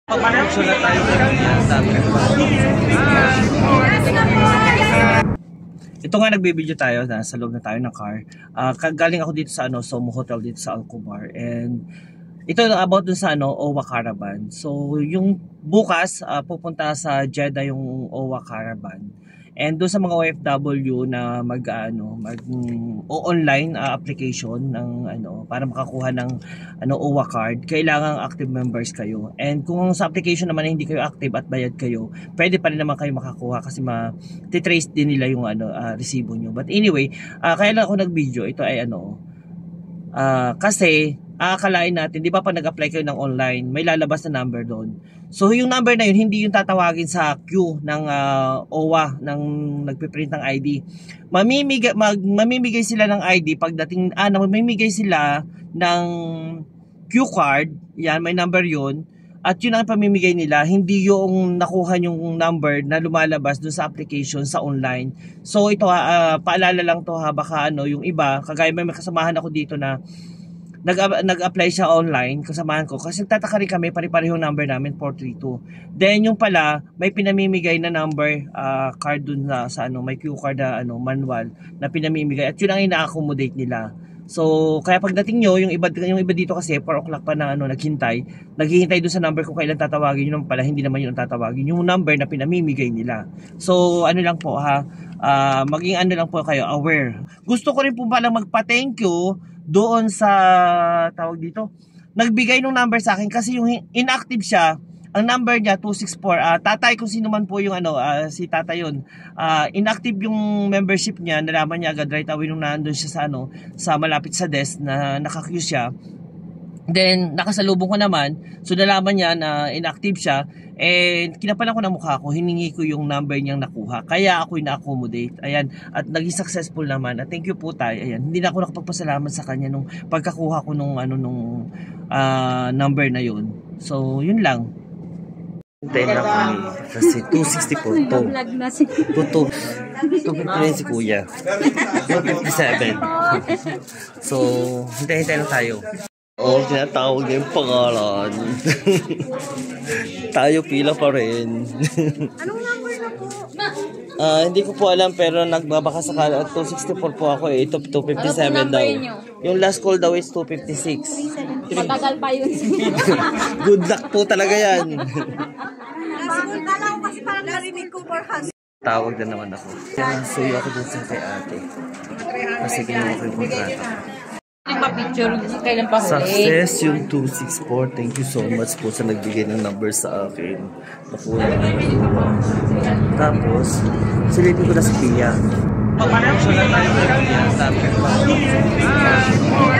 Magsulat tayo ito nga nagbibideo tayo na sa loob na tayo ng car. Galing ako dito sa Somo Hotel dito sa Alcobar, and ito about dun sa Owa Caravan. So yung bukas pupunta sa Jeddah yung Owa Caravan. And doon sa mga OFW na online application ng para makakuha ng OWA card, kailangan active members kayo. And kung sa application naman hindi kayo active at bayad kayo, pwede pa rin naman kayo makakuha kasi ma-trace din nila yung resibo nyo. But anyway, kaya lang ako nag-video, ito ay kasi aakalain natin, di ba pag nag-apply kayo ng online, may lalabas na number doon. So yung number na yun, hindi yung tatawagin sa queue ng OWA, ng nagpiprint ng ID. Mamimigay sila ng ID pagdating, mamimigay sila ng queue card, yan, may number yun. At yun ang pamimigay nila, hindi yung nakuha yung number na lumalabas dun sa application sa online. So ito paalala lang to baka yung iba, kagaya may kasamahan ako dito na nag-apply siya online, kasamahan ko, kasi nagtataka rin kami, pare-parehong number namin 432. Then yung pala may pinamimigay na number card dun sa may queue card na manual na pinamimigay, at yun ang ina-accommodate nila. So kaya pagdating nyo, yung iba dito kasi 4 o'clock pa na naghihintay dun sa number kung kailan tatawagin. Yun pala hindi naman yun ang tatawagin, yung number na pinamimigay nila. So lang po maging lang po kayo aware. Gusto ko rin po palang magpa-thank you doon sa tawag dito, nagbigay ng number sa akin kasi yung inactive siya. Ang number niya 264, tatay, kung sino man po yung si tatay yun, inactive yung membership niya. Nalaman niya agad right away nung nandun siya sa malapit sa desk na naka-queue siya. Then nakasalubong ko naman, so nalaman niya na inactive siya, and kinapalan ko ng mukha ko, hiningi ko yung number niyang nakuha, kaya ako ina-accommodate. Ayan, at naging successful naman. At thank you po tayo. Ayan, hindi na ako nakapagpasalamat sa kanya nung pagkakuha ko nung number na yun. So yun lang. Hintayin lang kami kasi 264 to 259 si kuya, 257. So hintayin lang tayo. Tinatawag niya yung pangalan. Tayo pila pa rin. Anong number na po? Hindi ko po alam, pero nagbabaka sakala. 264 po ako eh. Ito 257 daw. Yung last call daw is 256. Matagal pa yun. Good luck po talaga yan. Last call na lang kasi parang narinig ko for hands. Tawag na naman ako. Suyo ako dun sa kay ate. Kasi ginawa ko yung kontrata. Picture kailan pa huli. Success yung 264. Thank you so much po sa nagbigay ng number sa akin. Nakuha na. Tapos silipin ko na si Pia. Magsulat tayo ng Pia.